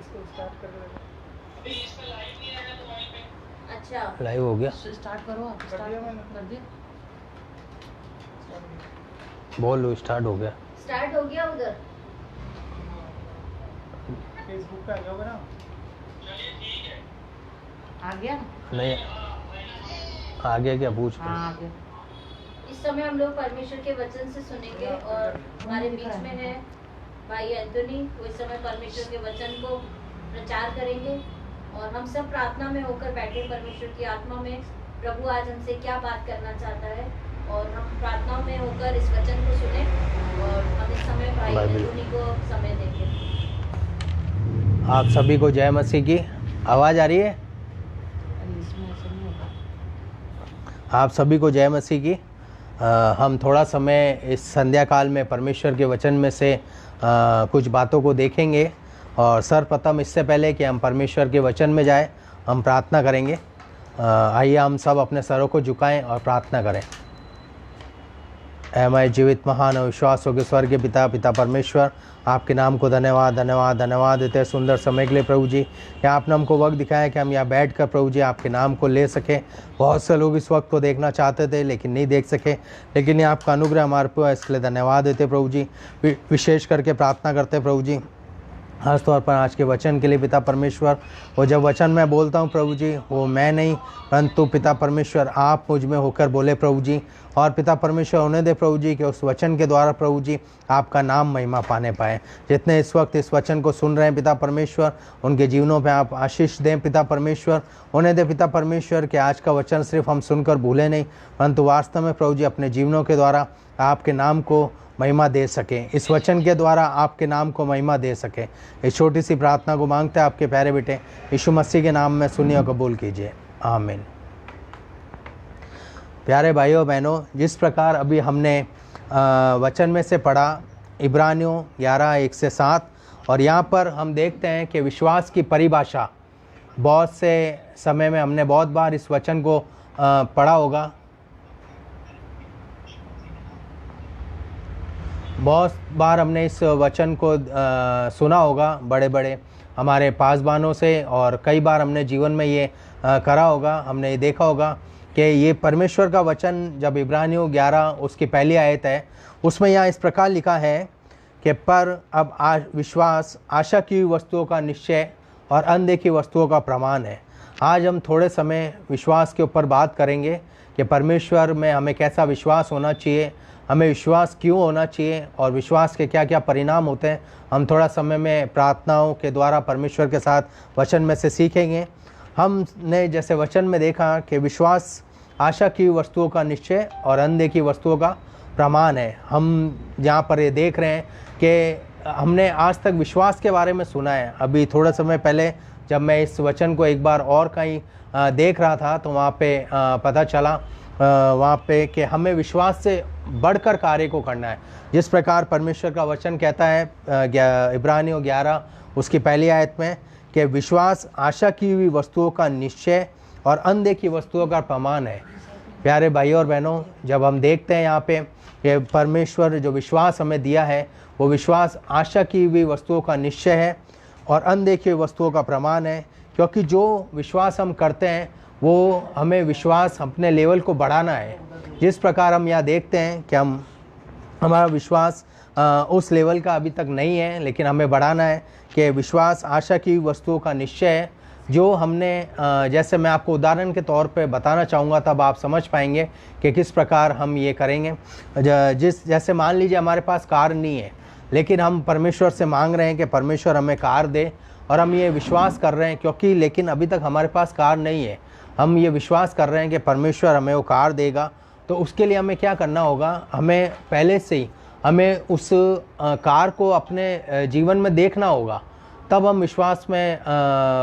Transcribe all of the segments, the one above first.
इसको स्टार्ट कर दो। अभी इसमें लाइव नहीं आएगा तो वहीं पे। अच्छा लाइव हो गया, स्टार्ट करो आप, कर दिया मैंने। कर दिया। बोलो स्टार्ट हो गया। स्टार्ट हो गया उधर। फेसबुक पे आ जाओगे ना। चलिए ठीक है। आ गया ना? नहीं आगे क्या पूछ रहे हाँ हो? आ गया। इस समय हम लोग परमेश्वर के वचन से सुनेंगे और हमारे बीच में है भाई एंथोनी। वो इस समय परमेश्वर के वचन को प्रचार करेंगे और हम सब प्रार्थना में होकर बैठे परमेश्वर की आत्मा में प्रभु आज हमसे क्या बात करना चाहता है, और हम प्रार्थनाओं में होकर इस वचन को सुने और हम इस समय भाई बाइबल। एंथोनी को समय देंगे। आप सभी को जय मसीह की। आवाज़ आ रही है? अरे इसमें ऐसा नहीं होगा। आप सभी को जय मसीह की। हम थोड़ा समय इस संध्या काल में परमेश्वर के वचन में से कुछ बातों को देखेंगे, और सर्वप्रथम इससे पहले कि हम परमेश्वर के वचन में जाए हम प्रार्थना करेंगे। आइए हम सब अपने सरों को झुकाएं और प्रार्थना करें। ऐ हमारे जीवित महान और विश्वास हो के स्वर्ग के पिता परमेश्वर, आपके नाम को धन्यवाद धन्यवाद धन्यवाद देते हैं सुंदर समय के लिए प्रभु जी। यहाँ आपने हमको वक्त दिखाया कि हम यहाँ बैठ कर प्रभु जी आपके नाम को ले सकें। बहुत से लोग इस वक्त को देखना चाहते थे लेकिन नहीं देख सके, लेकिन ये आपका अनुग्रह हमारे पर है, इसके लिए धन्यवाद देते प्रभु जी। विशेष करके प्रार्थना करते प्रभु जी खास तौर पर आज के वचन के लिए पिता परमेश्वर। वो जब वचन मैं बोलता हूँ प्रभु जी, वो मैं नहीं परंतु पिता परमेश्वर आप मुझ में होकर बोले प्रभु जी। और पिता परमेश्वर होने दे प्रभु जी कि उस वचन के द्वारा प्रभु जी आपका नाम महिमा पाने पाए। जितने इस वक्त इस वचन को सुन रहे हैं पिता परमेश्वर, उनके जीवनों पे आप आशीष दें पिता परमेश्वर। होने दे पिता परमेश्वर कि आज का वचन सिर्फ हम सुनकर भूले नहीं, परंतु वास्तव में प्रभु जी अपने जीवनों के द्वारा आपके नाम को महिमा दे सकें। इस वचन के द्वारा आपके नाम को महिमा दे सकें। इस छोटी सी प्रार्थना को मांगते हैं आपके प्यारे बेटे यीशु मसीह के नाम में सुनिए और कबूल कीजिए, आमीन। प्यारे भाइयों बहनों, जिस प्रकार अभी हमने वचन में से पढ़ा इब्रानियों 11:1-7, और यहाँ पर हम देखते हैं कि विश्वास की परिभाषा बहुत से समय में हमने बहुत बार इस वचन को पढ़ा होगा, बहुत बार हमने इस वचन को सुना होगा बड़े बड़े हमारे पासबानों से, और कई बार हमने जीवन में ये करा होगा। हमने ये देखा होगा कि ये परमेश्वर का वचन जब इब्रानियों 11 उसकी पहली आयत है, उसमें यहाँ इस प्रकार लिखा है कि पर अब विश्वास आशा की हुई वस्तुओं का निश्चय और अनदेखी वस्तुओं का प्रमाण है। आज हम थोड़े समय विश्वास के ऊपर बात करेंगे कि परमेश्वर में हमें कैसा विश्वास होना चाहिए, हमें विश्वास क्यों होना चाहिए और विश्वास के क्या क्या परिणाम होते हैं। हम थोड़ा समय में प्रार्थनाओं के द्वारा परमेश्वर के साथ वचन में से सीखेंगे। हमने जैसे वचन में देखा कि विश्वास आशा की वस्तुओं का निश्चय और अनदेखी वस्तुओं का प्रमाण है। हम यहाँ पर ये देख रहे हैं कि हमने आज तक विश्वास के बारे में सुना है। अभी थोड़ा समय पहले जब मैं इस वचन को एक बार और कहीं देख रहा था तो वहाँ पे पता चला वहाँ पे कि हमें विश्वास से बढ़कर कार्य को करना है। जिस प्रकार परमेश्वर का वचन कहता है इब्रानियों 11 उसकी पहली आयत में कि विश्वास आशा की हुई वस्तुओं का निश्चय और अनदेखी वस्तुओं का प्रमाण है। प्यारे भाइयों और बहनों, जब हम देखते हैं यहाँ पे कि परमेश्वर जो विश्वास हमें दिया है वो विश्वास आशा की हुई वस्तुओं का निश्चय है और अनदेखी हुई वस्तुओं का प्रमाण है, क्योंकि जो विश्वास हम करते हैं वो हमें विश्वास अपने लेवल को बढ़ाना है। जिस प्रकार हम यहाँ देखते हैं कि हमारा विश्वास उस लेवल का अभी तक नहीं है, लेकिन हमें बढ़ाना है कि विश्वास आशा की वस्तुओं का निश्चय है। जो हमने जैसे मैं आपको उदाहरण के तौर पे बताना चाहूँगा, तब आप समझ पाएंगे कि किस प्रकार हम ये करेंगे। जैसे मान लीजिए हमारे पास कार नहीं है, लेकिन हम परमेश्वर से मांग रहे हैं कि परमेश्वर हमें कार दे, और हम ये विश्वास कर रहे हैं क्योंकि लेकिन अभी तक हमारे पास कार नहीं है, हम ये विश्वास कर रहे हैं कि परमेश्वर हमें वो कार देगा। तो उसके लिए हमें क्या करना होगा, हमें पहले से ही हमें उस कार को अपने जीवन में देखना होगा, तब हम विश्वास में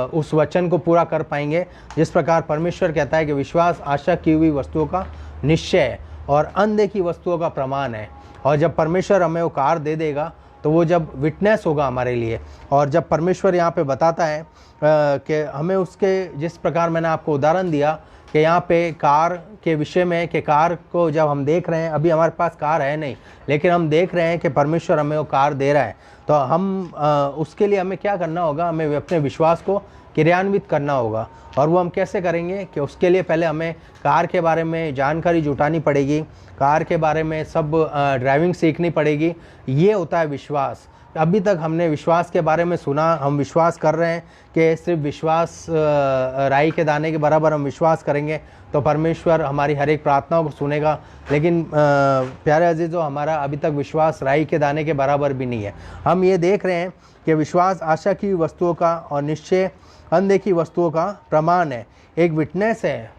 उस वचन को पूरा कर पाएंगे। जिस प्रकार परमेश्वर कहता है कि विश्वास आशा की हुई वस्तुओं का निश्चय और अनदेखी वस्तुओं का प्रमाण है। और जब परमेश्वर हमें वो कार दे देगा तो वो जब विटनेस होगा हमारे लिए। और जब परमेश्वर यहाँ पे बताता है कि हमें उसके, जिस प्रकार मैंने आपको उदाहरण दिया कि यहाँ पे कार के विषय में, कि कार को जब हम देख रहे हैं, अभी हमारे पास कार है नहीं, लेकिन हम देख रहे हैं कि परमेश्वर हमें वो कार दे रहा है, तो हम उसके लिए हमें क्या करना होगा, हमें अपने विश्वास को क्रियान्वित करना होगा। और वो हम कैसे करेंगे कि उसके लिए पहले हमें कार के बारे में जानकारी जुटानी पड़ेगी, कार के बारे में सब ड्राइविंग सीखनी पड़ेगी। ये होता है विश्वास। अभी तक हमने विश्वास के बारे में सुना, हम विश्वास कर रहे हैं कि सिर्फ विश्वास राई के दाने के बराबर हम विश्वास करेंगे तो परमेश्वर हमारी हर एक प्रार्थनाओं को सुनेगा, लेकिन प्यारे अजीज़ों, हमारा अभी तक विश्वास राई के दाने के बराबर भी नहीं है। हम ये देख रहे हैं कि विश्वास आशा की वस्तुओं का और निश्चय अनदेखी वस्तुओं का प्रमाण है, एक विटनेस है।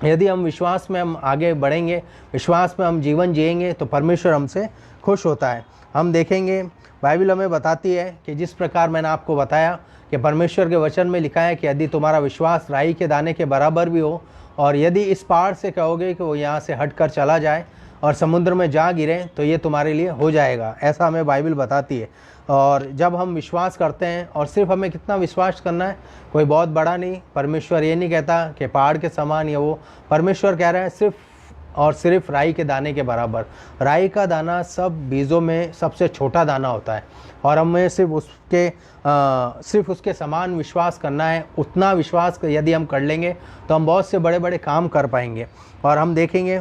यदि हम विश्वास में हम आगे बढ़ेंगे, विश्वास में हम जीवन जिएंगे तो परमेश्वर हमसे खुश होता है। हम देखेंगे, बाइबल हमें बताती है कि जिस प्रकार मैंने आपको बताया कि परमेश्वर के वचन में लिखा है कि यदि तुम्हारा विश्वास राई के दाने के बराबर भी हो, और यदि इस पहाड़ से कहोगे कि वो यहाँ से हट कर चला जाए और समुद्र में जा गिरे तो ये तुम्हारे लिए हो जाएगा, ऐसा हमें बाइबल बताती है। और जब हम विश्वास करते हैं, और सिर्फ हमें कितना विश्वास करना है, कोई बहुत बड़ा नहीं। परमेश्वर ये नहीं कहता कि पहाड़ के समान या वो, परमेश्वर कह रहा है सिर्फ और सिर्फ राई के दाने के बराबर। राई का दाना सब बीजों में सबसे छोटा दाना होता है, और हमें सिर्फ उसके समान विश्वास करना है। उतना विश्वास यदि हम कर लेंगे तो हम बहुत से बड़े बड़े काम कर पाएंगे। और हम देखेंगे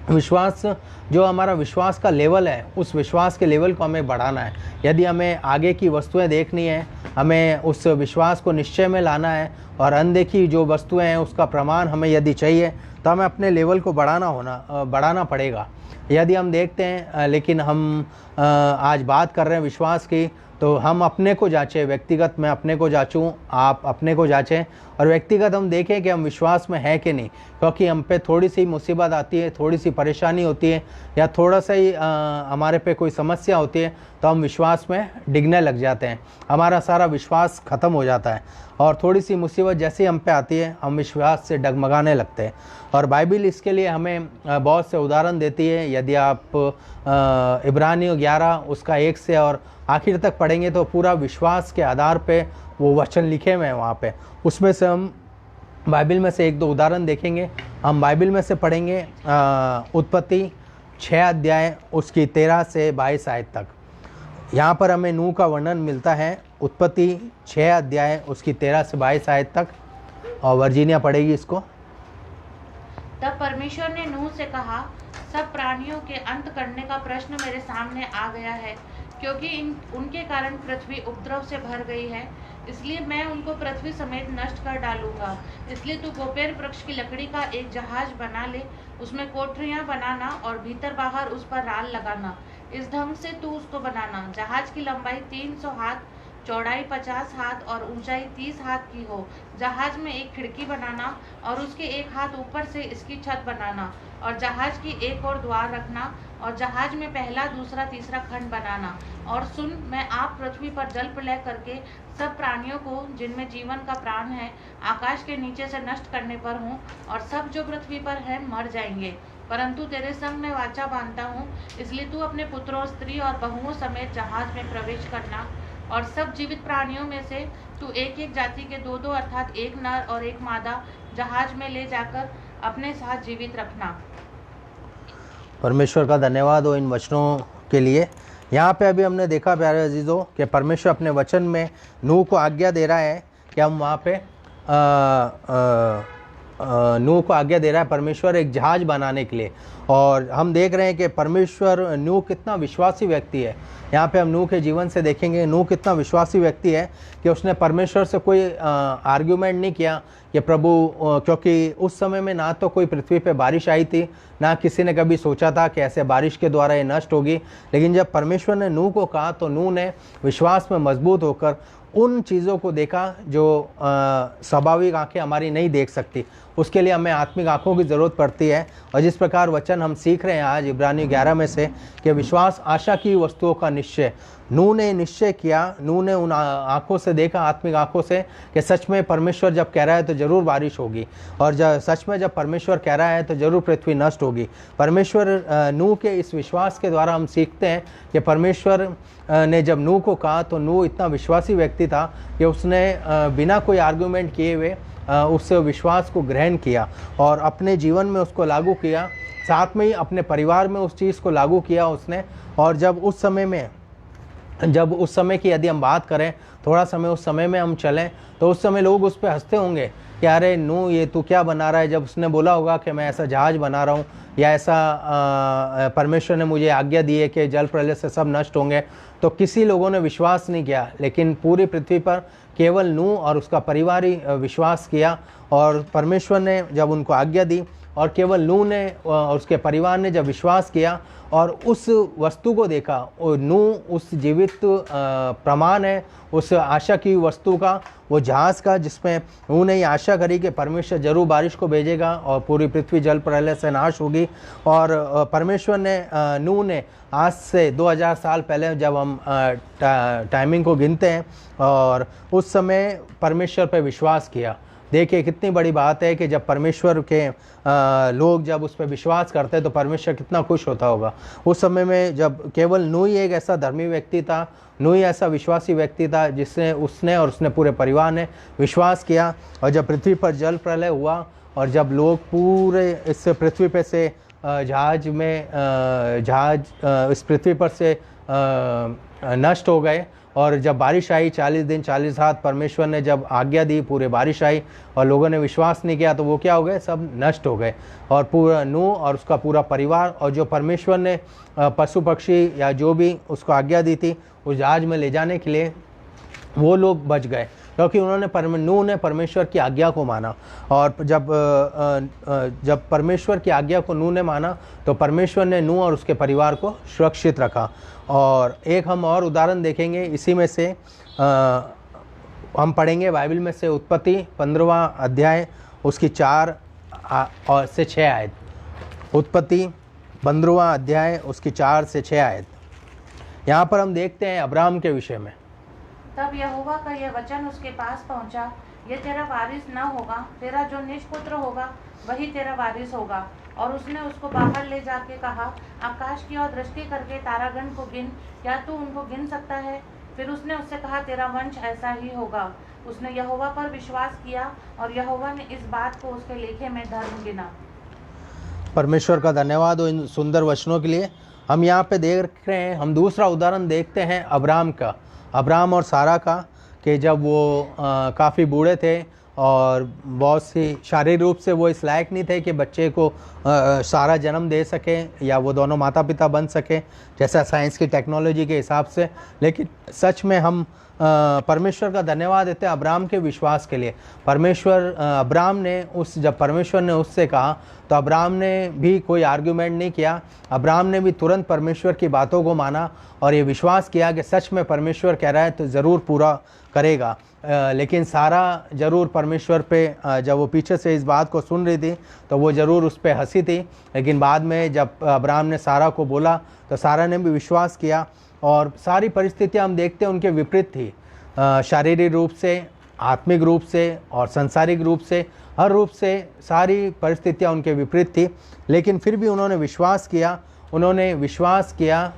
विश्वास, जो हमारा विश्वास का लेवल है, उस विश्वास के लेवल को हमें बढ़ाना है। यदि हमें आगे की वस्तुएं देखनी है, हमें उस विश्वास को निश्चय में लाना है, और अनदेखी जो वस्तुएं हैं उसका प्रमाण हमें यदि चाहिए, तो हमें अपने लेवल को बढ़ाना पड़ेगा। यदि हम देखते हैं, लेकिन हम आज बात कर रहे हैं विश्वास की, तो हम अपने को जांचें, व्यक्तिगत मैं अपने को जांचूं, आप अपने को जांचें, और व्यक्तिगत हम देखें कि हम विश्वास में हैं कि नहीं। क्योंकि हम पे थोड़ी सी मुसीबत आती है, थोड़ी सी परेशानी होती है, या थोड़ा सा ही हमारे पे कोई समस्या होती है, तो हम विश्वास में डिगने लग जाते हैं, हमारा सारा विश्वास ख़त्म हो जाता है। और थोड़ी सी मुसीबत जैसे हम पे आती है, हम विश्वास से डगमगाने लगते हैं। और बाइबल इसके लिए हमें बहुत से उदाहरण देती है। यदि आप इब्रानियों 11 उसका 1 से और आखिर तक पढ़ेंगे तो पूरा विश्वास के आधार पे वो वचन लिखे हुए हैं वहाँ पे। उसमें से हम बाइबल में से 1-2 उदाहरण देखेंगे। हम बाइबल में से पढ़ेंगे उत्पत्ति 6 अध्याय उसकी 13 से 22 आयत तक। यहाँ पर हमें नूह का वर्णन मिलता है। उत्पत्ति 6 अध्याय उसकी 13 से 22 आयत तक, और वर्जीनिया पढ़ेगी इसको। तब परमेश्वर ने नूह से कहा, सब प्राणियों के अंत करने का प्रश्न मेरे सामने आ गया है, क्योंकि उनके कारण पृथ्वी उपद्रव से भर गई है, इसलिए मैं उनको पृथ्वी समेत नष्ट कर डालूंगा। इसलिए तू गोपेर वृक्ष की लकड़ी का एक जहाज बना ले, उसमें कोठरियां बनाना और भीतर बाहर उस पर राल लगाना। इस ढंग से तू उसको बनाना, जहाज की लंबाई 300 हाथ, चौड़ाई 50 हाथ और ऊंचाई 30 हाथ की हो। जहाज में एक खिड़की बनाना और उसके एक हाथ ऊपर से इसकी छत बनाना, और जहाज की एक ओर द्वार रखना, और जहाज में पहला, दूसरा, तीसरा खंड बनाना। और सुन, मैं आप पृथ्वी पर जल प्रलय करके सब प्राणियों को जिनमें जीवन का प्राण है आकाश के नीचे से नष्ट करने पर हूँ, और सब जो पृथ्वी पर है मर जाएंगे। परंतु तेरे संग मैं वाचा बांधता हूँ, इसलिए तू अपने पुत्रों, स्त्री और बहुओं समेत जहाज में प्रवेश करना, और सब जीवित प्राणियों में से तू एक एक जाति के 2-2 अर्थात एक नर और एक मादा जहाज में ले जाकर अपने साथ जीवित रखना। परमेश्वर का धन्यवाद हो इन वचनों के लिए। यहाँ पे अभी हमने देखा प्यारे अजीज़ों कि परमेश्वर अपने वचन में नूह को आज्ञा दे रहा है कि हम वहाँ पे नूह को आज्ञा दे रहा है परमेश्वर एक जहाज बनाने के लिए। और हम देख रहे हैं कि परमेश्वर, नूह कितना विश्वासी व्यक्ति है। यहाँ पे हम नूह के जीवन से देखेंगे नूह कितना विश्वासी व्यक्ति है कि उसने परमेश्वर से कोई आर्ग्यूमेंट नहीं किया कि प्रभु, क्योंकि उस समय में ना तो कोई पृथ्वी पे बारिश आई थी, ना किसी ने कभी सोचा था कि ऐसे बारिश के द्वारा ये नष्ट होगी। लेकिन जब परमेश्वर ने नूह को कहा तो नूह ने विश्वास में मजबूत होकर उन चीज़ों को देखा जो स्वाभाविक आंखें हमारी नहीं देख सकती। उसके लिए हमें आत्मिक आंखों की ज़रूरत पड़ती है। और जिस प्रकार वचन हम सीख रहे हैं आज इब्रानियों 11 में से कि विश्वास आशा की वस्तुओं का निश्चय, नूह ने निश्चय किया। नूह ने उन आंखों से देखा, आत्मिक आंखों से, कि सच में परमेश्वर जब कह रहा है तो ज़रूर बारिश होगी, और सच में जब परमेश्वर कह रहा है तो ज़रूर पृथ्वी नष्ट होगी। परमेश्वर, नूह के इस विश्वास के द्वारा हम सीखते हैं कि परमेश्वर ने जब नूह को कहा तो नूह इतना विश्वासी व्यक्ति था कि उसने बिना कोई आर्गूमेंट किए हुए उस विश्वास को ग्रहण किया और अपने जीवन में उसको लागू किया, साथ में ही अपने परिवार में उस चीज़ को लागू किया उसने। और जब उस समय की यदि हम बात करें, थोड़ा समय उस समय में हम चलें, तो उस समय लोग उस पर हंसते होंगे कि अरे नू, ये तू क्या बना रहा है। जब उसने बोला होगा कि मैं ऐसा जहाज बना रहा हूँ, या ऐसा परमेश्वर ने मुझे आज्ञा दी है कि जल प्रलय से सब नष्ट होंगे, तो किसी लोगों ने विश्वास नहीं किया। लेकिन पूरी पृथ्वी पर केवल नू और उसका परिवार ही विश्वास किया। और परमेश्वर ने जब उनको आज्ञा दी और केवल नू ने और उसके परिवार ने जब विश्वास किया और उस वस्तु को देखा, और नू उस जीवित प्रमाण है उस आशा की वस्तु का, वो जहाज़ का, जिसमें उन्होंने ये आशा करी कि परमेश्वर जरूर बारिश को भेजेगा और पूरी पृथ्वी जल प्रलय से नाश होगी। और परमेश्वर ने, नू ने आज से 2000 साल पहले जब हम टाइमिंग को गिनते हैं, और उस समय परमेश्वर पर विश्वास किया। देखिए कितनी बड़ी बात है कि जब परमेश्वर के लोग जब उस पर विश्वास करते हैं तो परमेश्वर कितना खुश होता होगा। उस समय में जब केवल नू ही एक ऐसा धर्मी व्यक्ति था, नू ही ऐसा विश्वासी व्यक्ति था जिसने उसने पूरे परिवार ने विश्वास किया। और जब पृथ्वी पर जल प्रलय हुआ और जब लोग पूरे इस पृथ्वी पे से जहाज इस पृथ्वी पर से नष्ट हो गए, और जब बारिश आई 40 दिन 40 रात परमेश्वर ने जब आज्ञा दी, पूरे बारिश आई और लोगों ने विश्वास नहीं किया, तो वो क्या हो गए, सब नष्ट हो गए। और पूरा नू और उसका पूरा परिवार और जो परमेश्वर ने पशु पक्षी या जो भी उसको आज्ञा दी थी उस जहाज में ले जाने के लिए, वो लोग बच गए, क्योंकि नू ने परमेश्वर की आज्ञा को माना। और जब परमेश्वर की आज्ञा को नू ने माना तो परमेश्वर ने नू और उसके परिवार को सुरक्षित रखा। और एक हम और उदाहरण देखेंगे इसी में से, हम पढ़ेंगे बाइबल में से उत्पत्ति 15वां अध्याय उसकी 4 से 6 आयत। उत्पत्ति 15वां अध्याय उसकी 4 से 6 आयत। यहाँ पर हम देखते हैं अब्राहम के विषय में। तब यहोवा का यह वचन उसके पास पहुंचा, ये तेरा वारिस न होगा, तेरा जो निजपुत्र होगा वही तेरा वारिस होगा। और उसने उसको बाहर ले जाके कहा, आकाश की ओर दृष्टि करके तारागण को गिन, क्या तू उनको गिन सकता है? फिर उसने उससे कहा, तेरा वंश ऐसा ही होगा। उसने यहोवा पर विश्वास किया और यहोवा ने इस बात को उसके लेखे में धर्म गिना। परमेश्वर का धन्यवाद हो इन सुंदर वचनों के लिए। हम यहाँ पे देख रहे हैं, हम दूसरा उदाहरण देखते हैं अब्राहम और सारा का, कि जब वो काफ़ी बूढ़े थे और बहुत सी शारीरिक रूप से वो इस लायक नहीं थे कि बच्चे को सारा जन्म दे सकें या वो दोनों माता पिता बन सकें जैसा साइंस की टेक्नोलॉजी के हिसाब से। लेकिन सच में हम परमेश्वर का धन्यवाद देते हैं अब्राहम के विश्वास के लिए। जब परमेश्वर ने उससे कहा तो अब्राहम ने भी कोई आर्ग्यूमेंट नहीं किया। अब्राहम ने भी तुरंत परमेश्वर की बातों को माना और ये विश्वास किया कि सच में परमेश्वर कह रहा है तो ज़रूर पूरा करेगा। लेकिन सारा ज़रूर परमेश्वर पे, जब वो पीछे से इस बात को सुन रही थी तो वो ज़रूर उस पर हंसी थी। लेकिन बाद में जब अब्राहम ने सारा को बोला तो सारा ने भी विश्वास किया। और सारी परिस्थितियां हम देखते हैं उनके विपरीत थी, शारीरिक रूप से, आत्मिक रूप से और सांसारिक रूप से, हर रूप से सारी परिस्थितियां उनके विपरीत थी। लेकिन फिर भी उन्होंने विश्वास किया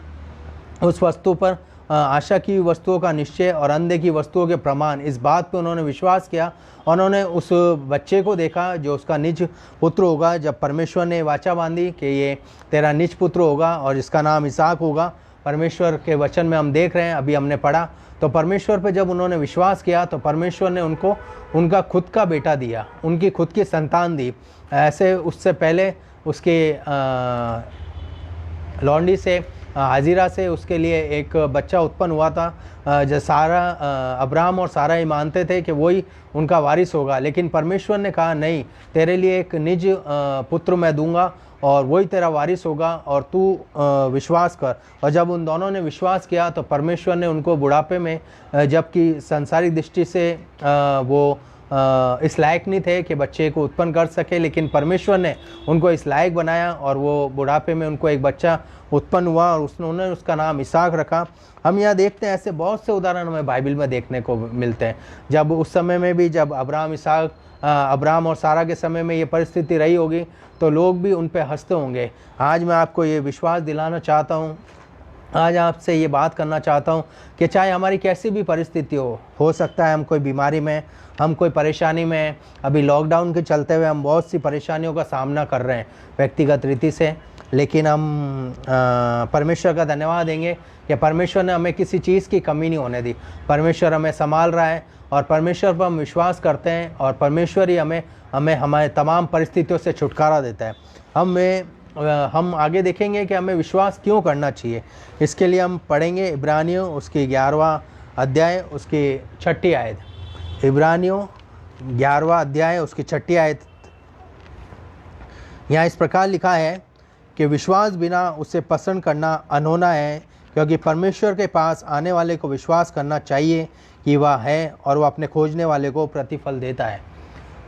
उस वस्तु पर, आशा की वस्तुओं का निश्चय और अंधे की वस्तुओं के प्रमाण, इस बात पर उन्होंने विश्वास किया। उन्होंने उस बच्चे को देखा जो उसका निज पुत्र होगा। जब परमेश्वर ने वाचा बांधी कि ये तेरा निज पुत्र होगा और इसका नाम इसहाक होगा, परमेश्वर के वचन में हम देख रहे हैं, अभी हमने पढ़ा, तो परमेश्वर पे जब उन्होंने विश्वास किया तो परमेश्वर ने उनको उनका खुद का बेटा दिया, उनकी खुद की संतान दी। ऐसे उससे पहले उसके लौंडी से, हाजिरा से उसके लिए एक बच्चा उत्पन्न हुआ था, जो सारा, अब्राहम और सारा ही मानते थे कि वही उनका वारिस होगा। लेकिन परमेश्वर ने कहा नहीं, तेरे लिए एक निज पुत्र मैं दूंगा और वही तेरा वारिस होगा और तू विश्वास कर। और जब उन दोनों ने विश्वास किया तो परमेश्वर ने उनको बुढ़ापे में, जबकि सांसारिक दृष्टि से वो इस लायक नहीं थे कि बच्चे को उत्पन्न कर सके, लेकिन परमेश्वर ने उनको इस लायक बनाया और वो बुढ़ापे में उनको एक बच्चा उत्पन्न हुआ और उन्होंने उसका नाम इसहाक रखा। हम यहाँ देखते हैं ऐसे बहुत से उदाहरण हमें बाइबल में देखने को मिलते हैं। जब उस समय में भी जब अब्राहम और सारा के समय में ये परिस्थिति रही होगी तो लोग भी उन पे हंसते होंगे। आज मैं आपको ये विश्वास दिलाना चाहता हूँ आज आपसे ये बात करना चाहता हूँ कि चाहे हमारी कैसी भी परिस्थिति हो सकता है हम कोई बीमारी में, हम कोई परेशानी में, अभी लॉकडाउन के चलते हुए हम बहुत सी परेशानियों का सामना कर रहे हैं व्यक्तिगत रीति से, लेकिन हम परमेश्वर का धन्यवाद देंगे कि परमेश्वर ने हमें किसी चीज़ की कमी नहीं होने दी। परमेश्वर हमें संभाल रहा है और परमेश्वर पर हम विश्वास करते हैं और परमेश्वर ही हमें हमारे तमाम परिस्थितियों से छुटकारा देता है। हम आगे देखेंगे कि हमें विश्वास क्यों करना चाहिए। इसके लिए हम पढ़ेंगे इब्रानियों उसकी 11वां अध्याय उसकी 6ठी आयत। इब्रानियों 11वां अध्याय उसकी 6ठी आयत। यहाँ इस प्रकार लिखा है कि विश्वास बिना उसे पसंद करना अनहोना है, क्योंकि परमेश्वर के पास आने वाले को विश्वास करना चाहिए कि वह है और वह अपने खोजने वाले को प्रतिफल देता है।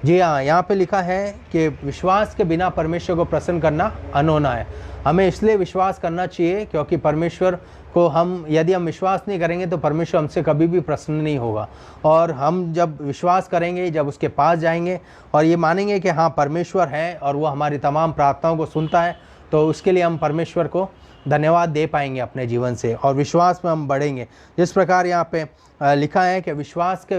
जी हाँ, यहाँ पे लिखा है कि विश्वास के बिना परमेश्वर को प्रसन्न करना अनहोना है। हमें इसलिए विश्वास करना चाहिए क्योंकि परमेश्वर को यदि हम विश्वास नहीं करेंगे तो परमेश्वर हमसे कभी भी प्रसन्न नहीं होगा। और हम जब विश्वास करेंगे, जब उसके पास जाएंगे और ये मानेंगे कि हाँ परमेश्वर है और वो हमारी तमाम प्रार्थनाओं को सुनता है, तो उसके लिए हम परमेश्वर को धन्यवाद दे पाएंगे अपने जीवन से और विश्वास में हम बढ़ेंगे। जिस प्रकार यहाँ पे लिखा है कि विश्वास के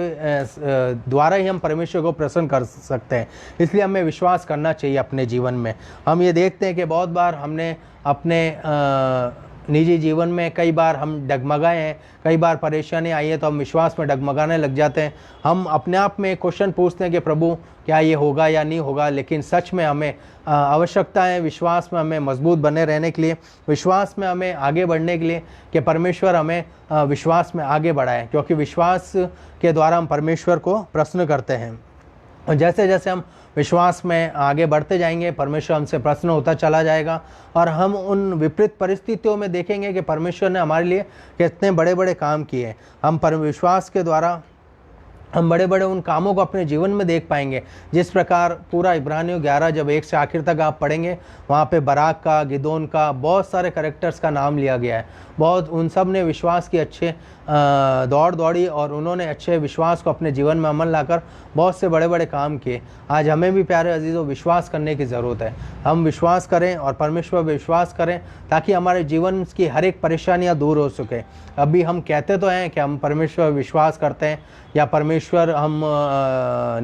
द्वारा ही हम परमेश्वर को प्रसन्न कर सकते हैं, इसलिए हमें विश्वास करना चाहिए अपने जीवन में। हम ये देखते हैं कि बहुत बार हमने अपने निजी जीवन में कई बार हम डगमगाए हैं, कई बार परेशानी आई है तो हम विश्वास में डगमगाने लग जाते हैं। हम अपने आप में क्वेश्चन पूछते हैं कि प्रभु क्या ये होगा या नहीं होगा, लेकिन सच में हमें आवश्यकता है विश्वास में हमें मजबूत बने रहने के लिए, विश्वास में हमें आगे बढ़ने के लिए कि परमेश्वर हमें विश्वास में आगे बढ़ाए, क्योंकि विश्वास के द्वारा हम परमेश्वर को प्रसन्न करते हैं। और जैसे जैसे हम विश्वास में आगे बढ़ते जाएंगे परमेश्वर हमसे प्रसन्न होता चला जाएगा और हम उन विपरीत परिस्थितियों में देखेंगे कि परमेश्वर ने हमारे लिए कितने बड़े बड़े काम किए। हम विश्वास के द्वारा हम बड़े बड़े उन कामों को अपने जीवन में देख पाएंगे। जिस प्रकार पूरा इब्रानियों 11 जब 1 से आखिर तक आप पढ़ेंगे, वहाँ पे बराक का, गिदोन का, बहुत सारे कैरेक्टर्स का नाम लिया गया है। बहुत उन सब ने विश्वास की अच्छे दौड़ दौड़ी और उन्होंने अच्छे विश्वास को अपने जीवन में अमल लाकर बहुत से बड़े बड़े काम किए। आज हमें भी प्यारे अजीज़ों विश्वास करने की ज़रूरत है। हम विश्वास करें और परमेश्वर पर विश्वास करें ताकि हमारे जीवन की हर एक परेशानियाँ दूर हो सके। अभी हम कहते तो हैं कि हम परमेश्वर पर विश्वास करते हैं या परमेश्वर हम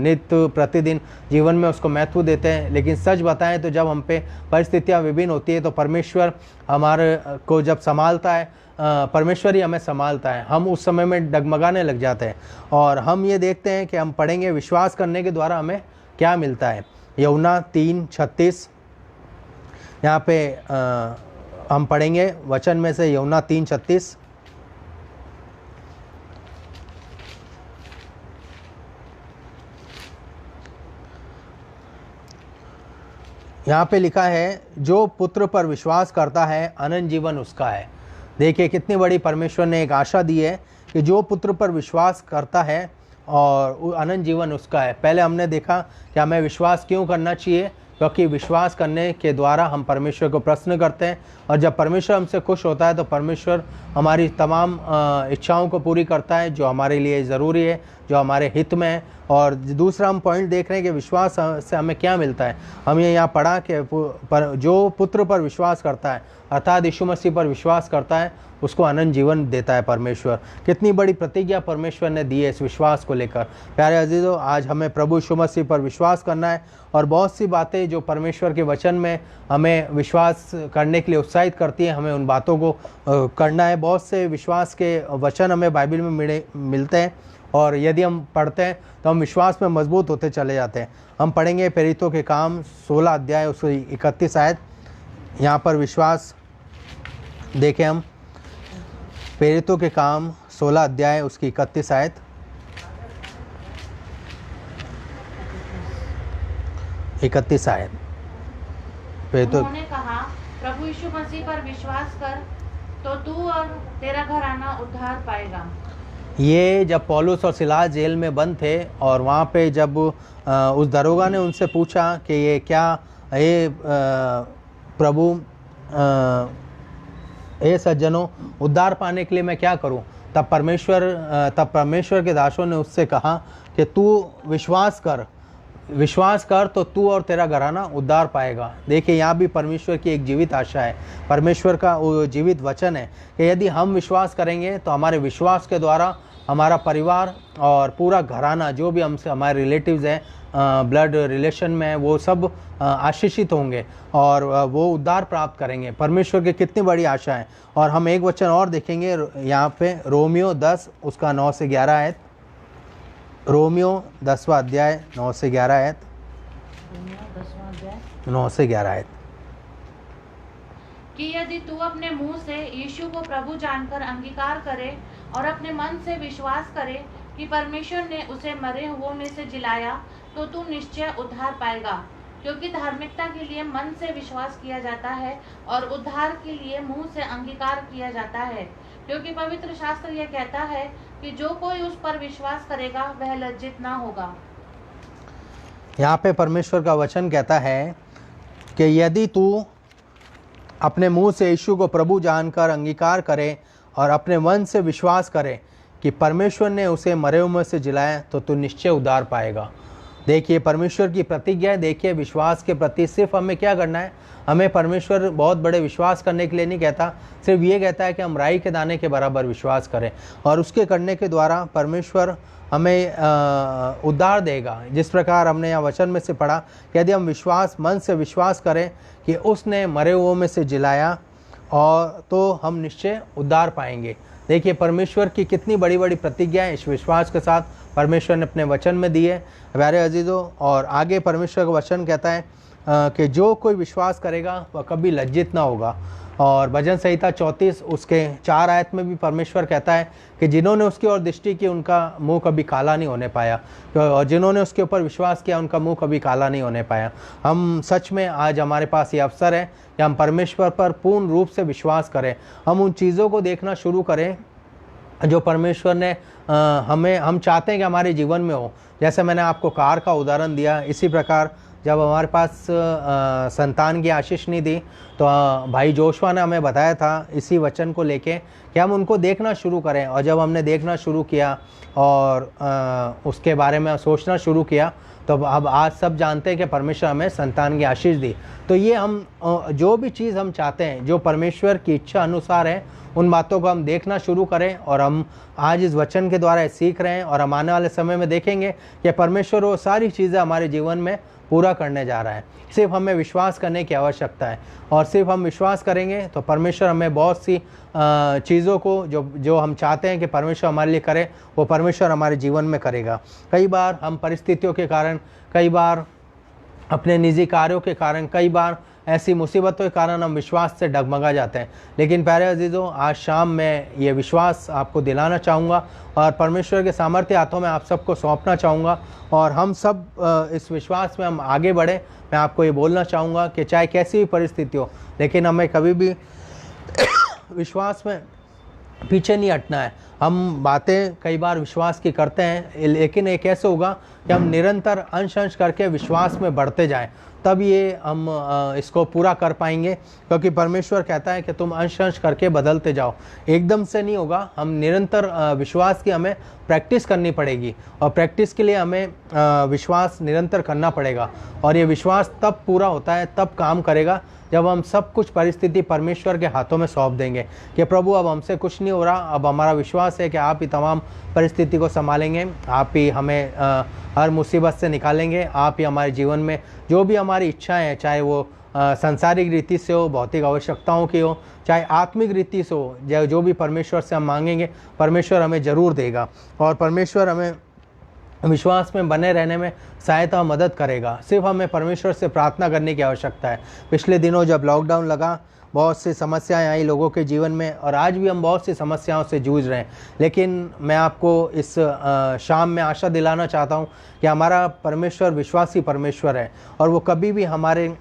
नित्य प्रतिदिन जीवन में उसको महत्व देते हैं, लेकिन सच बताएं तो जब हम पे परिस्थितियाँ विभिन्न होती है तो परमेश्वर हमारे को जब संभालता है, परमेश्वर ही हमें संभालता है, हम उस समय में डगमगाने लग जाते हैं। और हम ये देखते हैं कि हम पढ़ेंगे विश्वास करने के द्वारा हमें क्या मिलता है। यूहन्ना 3:36 यहाँ पे हम पढ़ेंगे वचन में से यूहन्ना 3:36। यहाँ पे लिखा है जो पुत्र पर विश्वास करता है अनंत जीवन उसका है। देखिए कितनी बड़ी परमेश्वर ने एक आशा दी है कि जो पुत्र पर विश्वास करता है और अनंत जीवन उसका है। पहले हमने देखा कि हमें विश्वास क्यों करना चाहिए, क्योंकि विश्वास करने के द्वारा हम परमेश्वर को प्रसन्न करते हैं और जब परमेश्वर हमसे खुश होता है तो परमेश्वर हमारी तमाम इच्छाओं को पूरी करता है जो हमारे लिए ज़रूरी है, जो हमारे हित में है। और दूसरा हम पॉइंट देख रहे हैं कि विश्वास से हमें क्या मिलता है। हमने यहाँ पढ़ा कि जो पुत्र पर विश्वास करता है अर्थात यीशु मसीह पर विश्वास करता है उसको अनंत जीवन देता है परमेश्वर। कितनी बड़ी प्रतिज्ञा परमेश्वर ने दी है इस विश्वास को लेकर। प्यारे अजीज़ों, आज हमें प्रभु यीशु मसीह पर विश्वास करना है और बहुत सी बातें जो परमेश्वर के वचन में हमें विश्वास करने के लिए उत्साहित करती हैं, हमें उन बातों को करना है। बहुत से विश्वास के वचन हमें बाइबल में मिलते हैं और यदि हम पढ़ते हैं तो हम विश्वास में मजबूत होते चले जाते हैं। हम पढ़ेंगे प्रेरितों के काम 16 अध्याय उसकी 31 आयत। यहाँ पर विश्वास देखें हम प्रेरितों के काम 16 अध्याय उसकी 31 आयत। 31 आयत उन्होंने कहा प्रभु यीशु मसीह पर विश्वास कर तो तू और तेरा घराना उद्धार पाएगा। ये जब पौलुस और सिलास जेल में बंद थे और वहाँ पे जब उस दरोगा ने उनसे पूछा कि ये क्या ये प्रभु हे सज्जनों उद्धार पाने के लिए मैं क्या करूं, तब परमेश्वर के दासों ने उससे कहा कि तू विश्वास कर विश्वास कर तो तू और तेरा घराना उद्धार पाएगा। देखिए यहाँ भी परमेश्वर की एक जीवित आशा है, परमेश्वर का वो जीवित वचन है कि यदि हम विश्वास करेंगे तो हमारे विश्वास के द्वारा हमारा परिवार और पूरा घराना, जो भी हमसे हमारे रिलेटिव्स हैं, ब्लड रिलेशन में है, वो सब आशीषित होंगे और वो उद्धार प्राप्त करेंगे। परमेश्वर की कितनी बड़ी आशा है। और हम एक वचन और देखेंगे यहाँ पे, रोमियो 10 उसका 9 से 11 आयत। रोमियो 10वां अध्याय 9 से 11 आयत। 9 से 11 आयत कि यदि तू अपने मुंह से यीशु को प्रभु जानकर अंगीकार करे और अपने मन से विश्वास करे कि परमेश्वर ने उसे मरे हुओं में से जिलाया, तो तू निश्चय उद्धार पाएगा। क्योंकि धार्मिकता के लिए मन से विश्वास किया जाता है और उद्धार के लिए मुंह से अंगीकार किया जाता है। क्योंकि पवित्र शास्त्र यह कहता है कि जो कोई उस पर विश्वास करेगा वह लज्जित ना होगा। यहाँ पे परमेश्वर का वचन कहता है कि यदि तू अपने मुंह से यीशु को प्रभु जानकर अंगीकार करे और अपने मन से विश्वास करे कि परमेश्वर ने उसे मरे हुए में से जिलाया, तो तू निश्चय उद्धार पाएगा। देखिए परमेश्वर की प्रतिज्ञा है। देखिए विश्वास के प्रति सिर्फ हमें क्या करना है, हमें परमेश्वर बहुत बड़े विश्वास करने के लिए नहीं कहता, सिर्फ ये कहता है कि हम राई के दाने के बराबर विश्वास करें और उसके करने के द्वारा परमेश्वर हमें उद्धार देगा। जिस प्रकार हमने यहाँ वचन में से पढ़ा कि यदि हम मन से विश्वास करें कि उसने मरे हुओं में से जिलाया, और तो हम निश्चय उद्धार पाएंगे। देखिए परमेश्वर की कितनी बड़ी बड़ी प्रतिज्ञा है इस विश्वास के साथ परमेश्वर ने अपने वचन में दी है प्यारे अजीज़ों। और आगे परमेश्वर का वचन कहता है कि जो कोई विश्वास करेगा वह कभी लज्जित ना होगा। और भजन संहिता 34 उसके 4 आयत में भी परमेश्वर कहता है कि जिन्होंने उसकी ओर दृष्टि की उनका मुंह कभी काला नहीं होने पाया, और जिन्होंने उसके ऊपर विश्वास किया उनका मुंह कभी काला नहीं होने पाया। हम सच में आज हमारे पास ये अवसर है कि हम परमेश्वर पर पूर्ण रूप से विश्वास करें। हम उन चीज़ों को देखना शुरू करें जो परमेश्वर ने हम चाहते हैं कि हमारे जीवन में हो। जैसे मैंने आपको कार का उदाहरण दिया, इसी प्रकार जब हमारे पास संतान की आशीष नहीं दी तो भाई जोशुआ ने हमें बताया था इसी वचन को लेके कि हम उनको देखना शुरू करें। और जब हमने देखना शुरू किया और उसके बारे में सोचना शुरू किया, तो अब आज सब जानते हैं कि परमेश्वर हमें संतान की आशीष दी। तो ये हम जो भी चीज़ हम चाहते हैं जो परमेश्वर की इच्छा अनुसार है, उन बातों को हम देखना शुरू करें। और हम आज इस वचन के द्वारा सीख रहे हैं और हम आने वाले समय में देखेंगे कि परमेश्वर वो सारी चीज़ें हमारे जीवन में पूरा करने जा रहा है। सिर्फ हमें विश्वास करने की आवश्यकता है, और सिर्फ हम विश्वास करेंगे तो परमेश्वर हमें बहुत सी चीज़ों को जो हम चाहते हैं कि परमेश्वर हमारे लिए करे, वो परमेश्वर हमारे जीवन में करेगा। कई बार हम परिस्थितियों के कारण, कई बार अपने निजी कार्यों के कारण, कई बार ऐसी मुसीबतों के कारण हम विश्वास से डगमगा जाते हैं। लेकिन प्यारे अजीज़ों, आज शाम मैं ये विश्वास आपको दिलाना चाहूँगा और परमेश्वर के सामर्थ्य हाथों में आप सबको सौंपना चाहूँगा, और हम सब इस विश्वास में हम आगे बढ़े। मैं आपको ये बोलना चाहूँगा कि चाहे कैसी भी परिस्थिति हो, लेकिन हमें कभी भी विश्वास में पीछे नहीं हटना है। हम बातें कई बार विश्वास की करते हैं, लेकिन ये कैसे होगा कि हम निरंतर अंश अंश करके विश्वास में बढ़ते जाएं, तब ये हम इसको पूरा कर पाएंगे। क्योंकि परमेश्वर कहता है कि तुम अंश अंश करके बदलते जाओ, एकदम से नहीं होगा। हम निरंतर विश्वास की हमें प्रैक्टिस करनी पड़ेगी, और प्रैक्टिस के लिए हमें विश्वास निरंतर करना पड़ेगा। और ये विश्वास तब पूरा होता है, तब काम करेगा, जब हम सब कुछ परिस्थिति परमेश्वर के हाथों में सौंप देंगे कि प्रभु अब हमसे कुछ नहीं हो रहा, अब हमारा विश्वास है कि आप ही तमाम परिस्थिति को संभालेंगे, आप ही हमें हर मुसीबत से निकालेंगे, आप ही हमारे जीवन में जो भी हमारी इच्छाएं हैं, चाहे वो सांसारिक रीति से हो, भौतिक आवश्यकताओं की हो, चाहे आत्मिक रीति से हो, जो भी परमेश्वर से हम मांगेंगे परमेश्वर हमें ज़रूर देगा। और परमेश्वर हमें विश्वास में बने रहने में सहायता और मदद करेगा। सिर्फ हमें परमेश्वर से प्रार्थना करने की आवश्यकता है। पिछले दिनों जब लॉकडाउन लगा, बहुत सी समस्याएं आई लोगों के जीवन में, और आज भी हम बहुत सी समस्याओं से जूझ रहे हैं। लेकिन मैं आपको इस शाम में आशा दिलाना चाहता हूं कि हमारा परमेश्वर विश्वासी परमेश्वर है, और वो कभी भी हमारे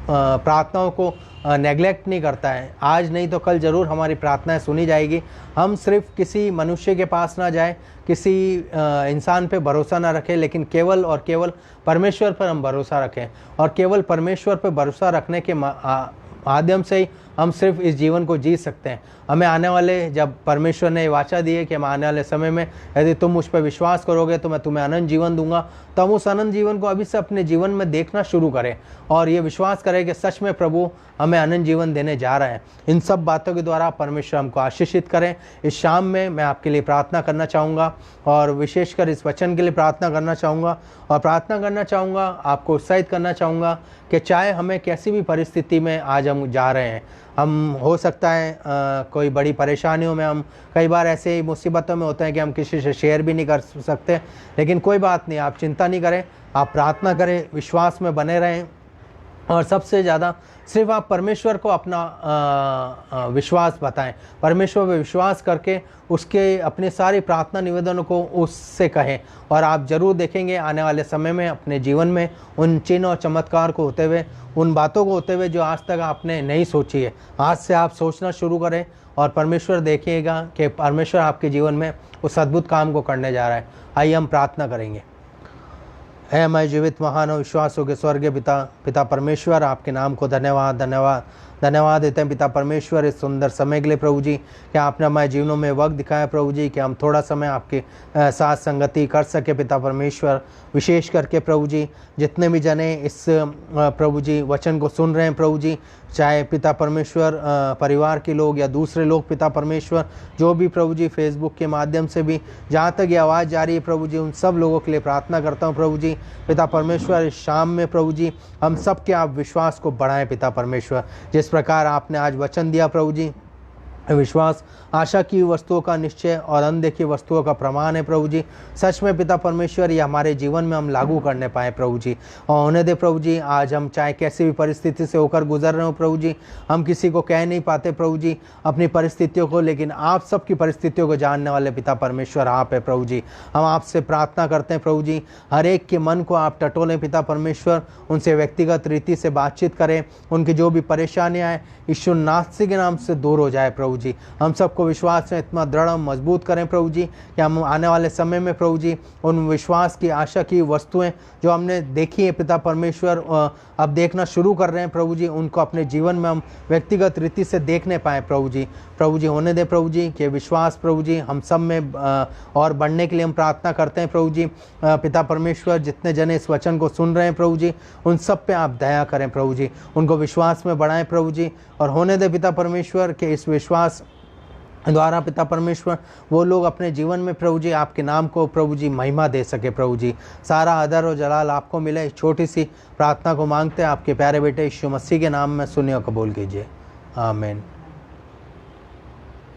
प्रार्थनाओं को नेगलेक्ट नहीं करता है। आज नहीं तो कल ज़रूर हमारी प्रार्थनाएं सुनी जाएगी। हम सिर्फ किसी मनुष्य के पास ना जाए, किसी इंसान पे भरोसा ना रखें, लेकिन केवल और केवल परमेश्वर पर हम भरोसा रखें, और केवल परमेश्वर पर भरोसा रखने के माध्यम से ही हम सिर्फ इस जीवन को जी सकते हैं। हमें आने वाले, जब परमेश्वर ने वाचा दी है कि हम आने वाले समय में यदि तुम मुझ पर विश्वास करोगे तो मैं तुम्हें अनंत जीवन दूंगा, तो हम उस अनंत जीवन को अभी से अपने जीवन में देखना शुरू करें और ये विश्वास करें कि सच में प्रभु हमें अनंत जीवन देने जा रहा है। इन सब बातों के द्वारा परमेश्वर हमको आशीषित करें। इस शाम में मैं आपके लिए प्रार्थना करना चाहूँगा और विशेषकर इस वचन के लिए प्रार्थना करना चाहूँगा और प्रार्थना करना चाहूँगा, आपको उत्साहित करना चाहूँगा कि चाहे हमें कैसी भी परिस्थिति में आज हम जा रहे हैं, हम हो सकता है कोई बड़ी परेशानियों में, हम कई बार ऐसे ही मुसीबतों में होते हैं कि हम किसी से शेयर भी नहीं कर सकते, लेकिन कोई बात नहीं, आप चिंता नहीं करें, आप प्रार्थना करें, विश्वास में बने रहें और सबसे ज़्यादा सिर्फ आप परमेश्वर को अपना विश्वास बताएं। परमेश्वर पे विश्वास करके उसके अपने सारी प्रार्थना निवेदनों को उससे कहें और आप ज़रूर देखेंगे आने वाले समय में अपने जीवन में उन चिन्ह और चमत्कार को होते हुए, उन बातों को होते हुए जो आज तक आपने नहीं सोची है। आज से आप सोचना शुरू करें और परमेश्वर देखिएगा कि परमेश्वर आपके जीवन में उस अद्भुत काम को करने जा रहा है। आइए हम प्रार्थना करेंगे। है मैं जीवित महान और विश्वासों के स्वर्गीय पिता परमेश्वर, आपके नाम को धन्यवाद धन्यवाद धन्यवाद देते हैं पिता परमेश्वर इस सुंदर समय के लिए प्रभु जी, कि आपने हमारे जीवनों में वक्त दिखाया प्रभु जी, कि हम थोड़ा समय आपके साथ संगति कर सके पिता परमेश्वर। विशेष करके प्रभु जी जितने भी जने इस प्रभु जी वचन को सुन रहे हैं प्रभु जी, चाहे पिता परमेश्वर परिवार के लोग या दूसरे लोग पिता परमेश्वर, जो भी प्रभु जी फेसबुक के माध्यम से भी जहाँ तक ये आवाज़ जा रही है प्रभु जी, उन सब लोगों के लिए प्रार्थना करता हूँ प्रभु जी। पिता परमेश्वर इस शाम में प्रभु जी हम सब के आप विश्वास को बढ़ाएं पिता परमेश्वर। जिस प्रकार आपने आज वचन दिया प्रभु जी, विश्वास आशा की वस्तुओं का निश्चय और अनदेखी वस्तुओं का प्रमाण है प्रभु जी। सच में पिता परमेश्वर ये हमारे जीवन में हम लागू करने पाए प्रभु जी, और होने दे प्रभु जी। आज हम चाहे कैसी भी परिस्थिति से होकर गुजर रहे हो प्रभु जी, हम किसी को कह नहीं पाते प्रभु जी अपनी परिस्थितियों को, लेकिन आप सबकी परिस्थितियों को जानने वाले पिता परमेश्वर आप है प्रभु जी। हम आपसे प्रार्थना करते हैं प्रभु जी, हर एक के मन को आप टटोलें पिता परमेश्वर, उनसे व्यक्तिगत रीति से बातचीत करें, उनकी जो भी परेशानियाँ हैं यीशु नासरी के नाम से दूर हो जाए प्रभु जी। हम सबको विश्वास में इतना दृढ़ मजबूत करें प्रभु जी, कि हम आने वाले समय में प्रभु जी उन विश्वास की आशा की वस्तुएं जो हमने देखी है पिता परमेश्वर, अब देखना शुरू कर रहे हैं प्रभु जी, उनको अपने जीवन में हम व्यक्तिगत रीति से देखने पाएँ प्रभु जी। प्रभु जी होने दे प्रभु जी कि विश्वास प्रभु जी हम सब में और बढ़ने के लिए हम प्रार्थना करते हैं प्रभु जी। पिता परमेश्वर जितने जने इस वचन को सुन रहे हैं प्रभु जी, उन सब पे आप दया करें प्रभु जी, उनको विश्वास में बढ़ाएं प्रभु जी, और होने दे पिता परमेश्वर के इस विश्वास द्वारा पिता परमेश्वर वो लोग अपने जीवन में प्रभु जी आपके नाम को प्रभु जी महिमा दे सके प्रभु जी। सारा आदर और जलाल आपको मिले। इस छोटी सी प्रार्थना को मांगते हैं आपके प्यारे बेटे यीशु मसीह के नाम में, सुनिए और कबूल कीजिए, आमीन।